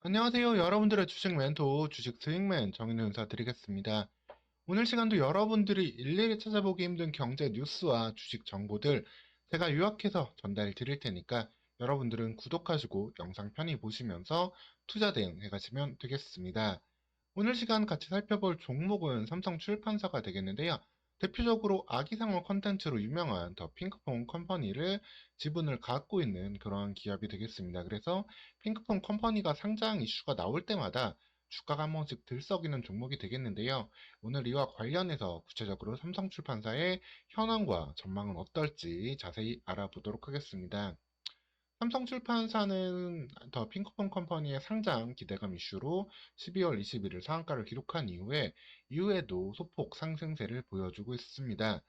안녕하세요. 여러분들의 주식 멘토, 주식 스윙맨 정인우 인사드리겠습니다. 오늘 시간도 여러분들이 일일이 찾아보기 힘든 경제 뉴스와 주식 정보들 제가 요약해서 전달 드릴 테니까 여러분들은 구독하시고 영상 편히 보시면서 투자 대응해 가시면 되겠습니다. 오늘 시간 같이 살펴볼 종목은 삼성출판사가 되겠는데요. 대표적으로 아기상어 컨텐츠로 유명한 더 핑크퐁 컴퍼니를 지분을 갖고 있는 그런 기업이 되겠습니다. 그래서 핑크퐁 컴퍼니가 상장 이슈가 나올 때마다 주가가 한 번씩 들썩이는 종목이 되겠는데요. 오늘 이와 관련해서 구체적으로 삼성출판사의 현황과 전망은 어떨지 자세히 알아보도록 하겠습니다. 삼성출판사는 더 핑크퐁 컴퍼니의 상장 기대감 이슈로 12월 21일 상한가를 기록한 이후에도 소폭 상승세를 보여주고 있습니다.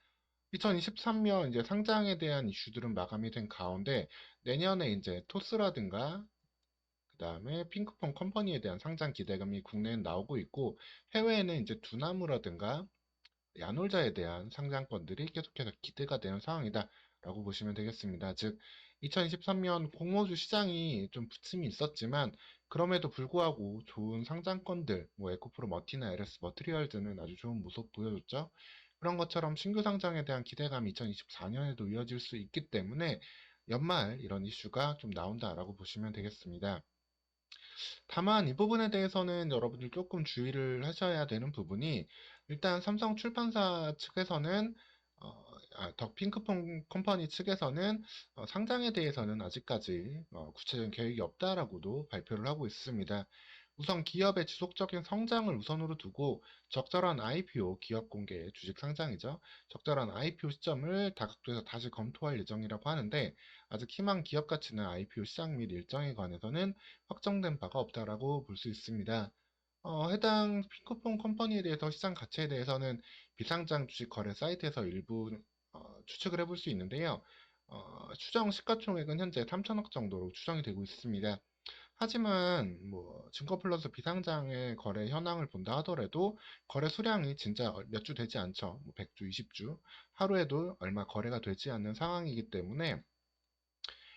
2023년 이제 상장에 대한 이슈들은 마감이 된 가운데 내년에 이제 토스라든가 그다음에 핑크퐁 컴퍼니에 대한 상장 기대감이 국내에 나오고 있고 해외에는 이제 두나무라든가 야놀자에 대한 상장권들이 계속해서 기대가 되는 상황이다라고 보시면 되겠습니다. 즉, 2023년 공모주 시장이 좀 부침이 있었지만 그럼에도 불구하고 좋은 상장권들, 뭐 에코프로 머티나 LS 머트리얼즈는 아주 좋은 모습 보여줬죠. 그런 것처럼 신규 상장에 대한 기대감이 2024년에도 이어질 수 있기 때문에 연말 이런 이슈가 좀 나온다라고 보시면 되겠습니다. 다만 이 부분에 대해서는 여러분들 조금 주의를 하셔야 되는 부분이 일단 삼성 출판사 측에서는 더 핑크퐁 컴퍼니 측에서는 상장에 대해서는 아직까지 구체적인 계획이 없다라고도 발표를 하고 있습니다. 우선 기업의 지속적인 성장을 우선으로 두고 적절한 IPO, 기업 공개 주식 상장이죠. 적절한 IPO 시점을 다각도에서 다시 검토할 예정이라고 하는데 아직 희망 기업 가치는 IPO 시장 및 일정에 관해서는 확정된 바가 없다라고 볼 수 있습니다. 해당 핑크퐁 컴퍼니에 대해서 시장 가치에 대해서는 비상장 주식 거래 사이트에서 일부 추측을 해볼 수 있는데요. 추정 시가총액은 현재 3천억 정도로 추정이 되고 있습니다. 하지만 뭐 증거 플러스 비상장의 거래 현황을 본다 하더라도 거래 수량이 진짜 몇 주 되지 않죠. 뭐 100주, 20주 하루에도 얼마 거래가 되지 않는 상황이기 때문에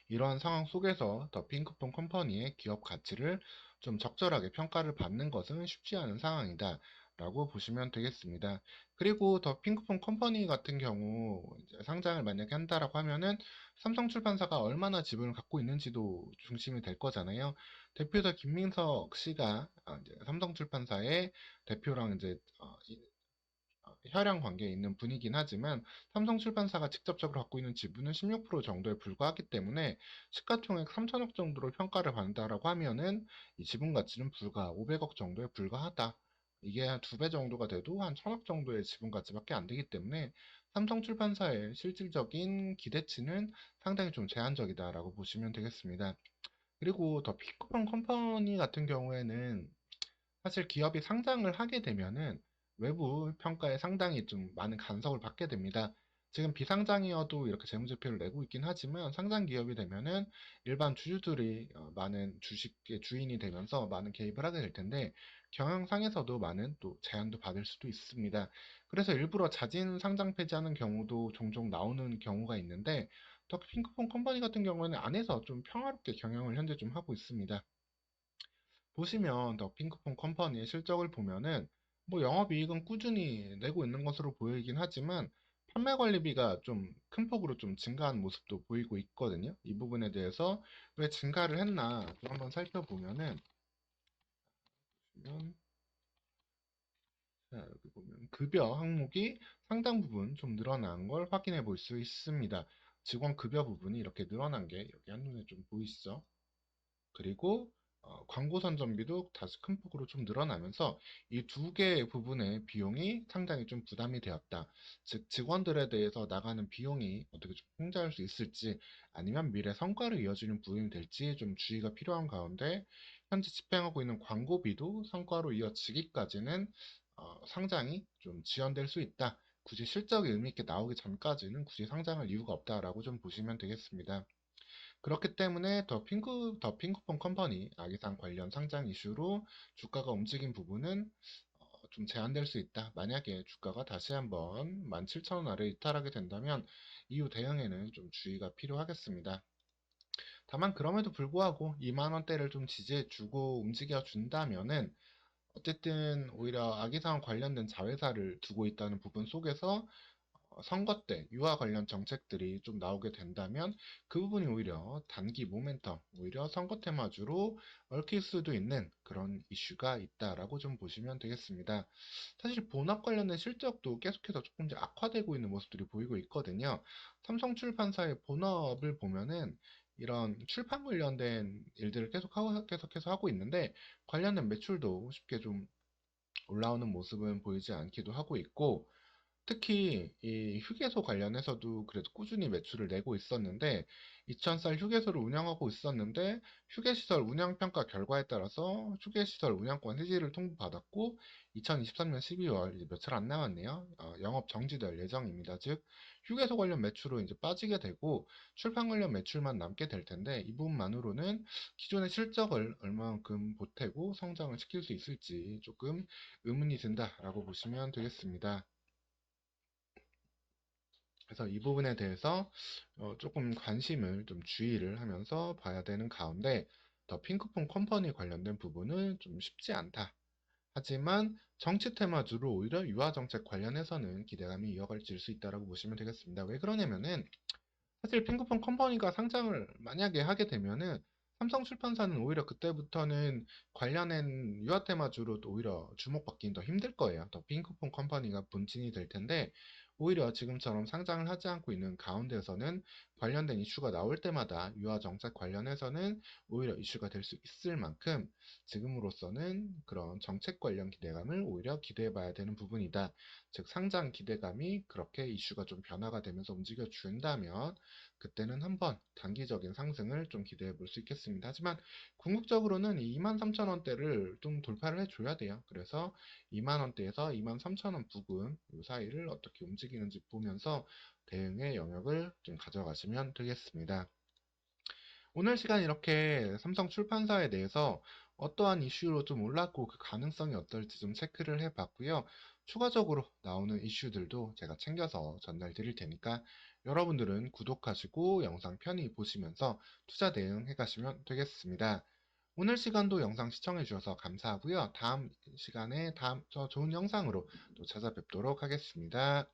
이러한 상황 속에서 더 핑크퐁 컴퍼니의 기업 가치를 좀 적절하게 평가를 받는 것은 쉽지 않은 상황이다. 라고 보시면 되겠습니다. 그리고 더 핑크퐁 컴퍼니 같은 경우 이제 상장을 만약에 한다라고 하면은 삼성출판사가 얼마나 지분을 갖고 있는지도 중심이 될 거잖아요. 대표자 김민석 씨가 이제 삼성출판사의 대표랑 이제 혈연 관계에 있는 분이긴 하지만 삼성출판사가 직접적으로 갖고 있는 지분은 16% 정도에 불과하기 때문에 시가총액 3천억 정도로 평가를 받는다라고 하면은 이 지분 가치는 불과 500억 정도에 불과하다. 이게 한 2배 정도가 돼도 한 1000억 정도의 지분 가치밖에 안 되기 때문에 삼성출판사의 실질적인 기대치는 상당히 좀 제한적이다라고 보시면 되겠습니다. 그리고 더 픽크폰 컴퍼니 같은 경우에는 사실 기업이 상장을 하게 되면은 외부 평가에 상당히 좀 많은 간섭을 받게 됩니다. 지금 비상장이어도 이렇게 재무제표를 내고 있긴 하지만 상장 기업이 되면은 일반 주주들이 많은 주식의 주인이 되면서 많은 개입을 하게 될 텐데 경영상에서도 많은 또 제한도 받을 수도 있습니다. 그래서 일부러 자진 상장 폐지하는 경우도 종종 나오는 경우가 있는데 더 핑크퐁 컴퍼니 같은 경우에는 안에서 좀 평화롭게 경영을 현재 좀 하고 있습니다. 보시면 더 핑크퐁 컴퍼니의 실적을 보면은 뭐 영업이익은 꾸준히 내고 있는 것으로 보이긴 하지만 판매 관리비가 좀 큰 폭으로 좀 증가한 모습도 보이고 있거든요. 이 부분에 대해서 왜 증가를 했나 좀 한번 살펴보면은 보시면 자, 여기 보면 급여 항목이 상당 부분 좀 늘어난 걸 확인해 볼 수 있습니다. 직원 급여 부분이 이렇게 늘어난 게 여기 한눈에 좀 보이시죠? 그리고 광고 선전비도 다시 큰 폭으로 좀 늘어나면서 이 두 개의 부분의 비용이 상당히 좀 부담이 되었다. 즉, 직원들에 대해서 나가는 비용이 어떻게 좀 통제할 수 있을지 아니면 미래 성과로 이어지는 부분이 될지 좀 주의가 필요한 가운데 현재 집행하고 있는 광고비도 성과로 이어지기까지는 상장이 좀 지연될 수 있다. 굳이 실적이 의미 있게 나오기 전까지는 굳이 상장할 이유가 없다라고 좀 보시면 되겠습니다. 그렇기 때문에 더 핑크퐁 컴퍼니 아기상 관련 상장 이슈로 주가가 움직인 부분은 좀 제한될 수 있다. 만약에 주가가 다시 한번 17,000원 아래 이탈하게 된다면 이후 대응에는 좀 주의가 필요하겠습니다. 다만 그럼에도 불구하고 2만 원대를 좀 지지해주고 움직여준다면은 어쨌든 오히려 아기사항 관련된 자회사를 두고 있다는 부분 속에서 선거 때 유아 관련 정책들이 좀 나오게 된다면 그 부분이 오히려 단기 모멘텀, 오히려 선거 테마주로 얽힐 수도 있는 그런 이슈가 있다라고 좀 보시면 되겠습니다. 사실 본업 관련된 실적도 계속해서 조금 이제 악화되고 있는 모습들이 보이고 있거든요. 삼성 출판사의 본업을 보면은 이런 출판 관련된 일들을 계속해서 하고 있는데 관련된 매출도 쉽게 좀 올라오는 모습은 보이지 않기도 하고 있고 특히 이 휴게소 관련해서도 그래도 꾸준히 매출을 내고 있었는데 2000살 휴게소를 운영하고 있었는데 휴게시설 운영평가 결과에 따라서 휴게시설 운영권 해지를 통보받았고 2023년 12월 이제 며칠 안 남았네요. 영업 정지될 예정입니다. 즉 휴게소 관련 매출은 이제 빠지게 되고 출판 관련 매출만 남게 될 텐데 이 부분만으로는 기존의 실적을 얼마만큼 보태고 성장을 시킬 수 있을지 조금 의문이 든다라고 보시면 되겠습니다. 그래서 이 부분에 대해서 조금 관심을 좀 주의를 하면서 봐야 되는 가운데 더 핑크퐁 컴퍼니 관련된 부분은 좀 쉽지 않다. 하지만 정치 테마주로 오히려 유아 정책 관련해서는 기대감이 이어갈질 수 있다고 보시면 되겠습니다. 왜 그러냐면은 사실 핑크퐁 컴퍼니가 상장을 만약에 하게 되면은 삼성 출판사는 오히려 그때부터는 관련된 유아 테마주로 오히려 주목받기는 더 힘들 거예요. 더 핑크퐁 컴퍼니가 본진이 될 텐데 오히려 지금처럼 상장을 하지 않고 있는 가운데서는 관련된 이슈가 나올 때마다 유아 정책 관련해서는 오히려 이슈가 될 수 있을 만큼 지금으로서는 그런 정책 관련 기대감을 오히려 기대해 봐야 되는 부분이다. 즉 상장 기대감이 그렇게 이슈가 좀 변화가 되면서 움직여 준다면 그때는 한번 단기적인 상승을 좀 기대해 볼 수 있겠습니다. 하지만 궁극적으로는 이 23,000원대를 좀 돌파를 해줘야 돼요. 그래서 2만원대에서 23,000원 부근 이 사이를 어떻게 움직이는지 보면서 대응의 영역을 좀 가져가시면 되겠습니다. 오늘 시간 이렇게 삼성 출판사에 대해서 어떠한 이슈로 좀 올랐고 그 가능성이 어떨지 좀 체크를 해봤고요. 추가적으로 나오는 이슈들도 제가 챙겨서 전달 드릴 테니까 여러분들은 구독하시고 영상 편히 보시면서 투자 대응해 가시면 되겠습니다. 오늘 시간도 영상 시청해 주셔서 감사하고요. 다음 시간에 더 좋은 영상으로 또 찾아뵙도록 하겠습니다.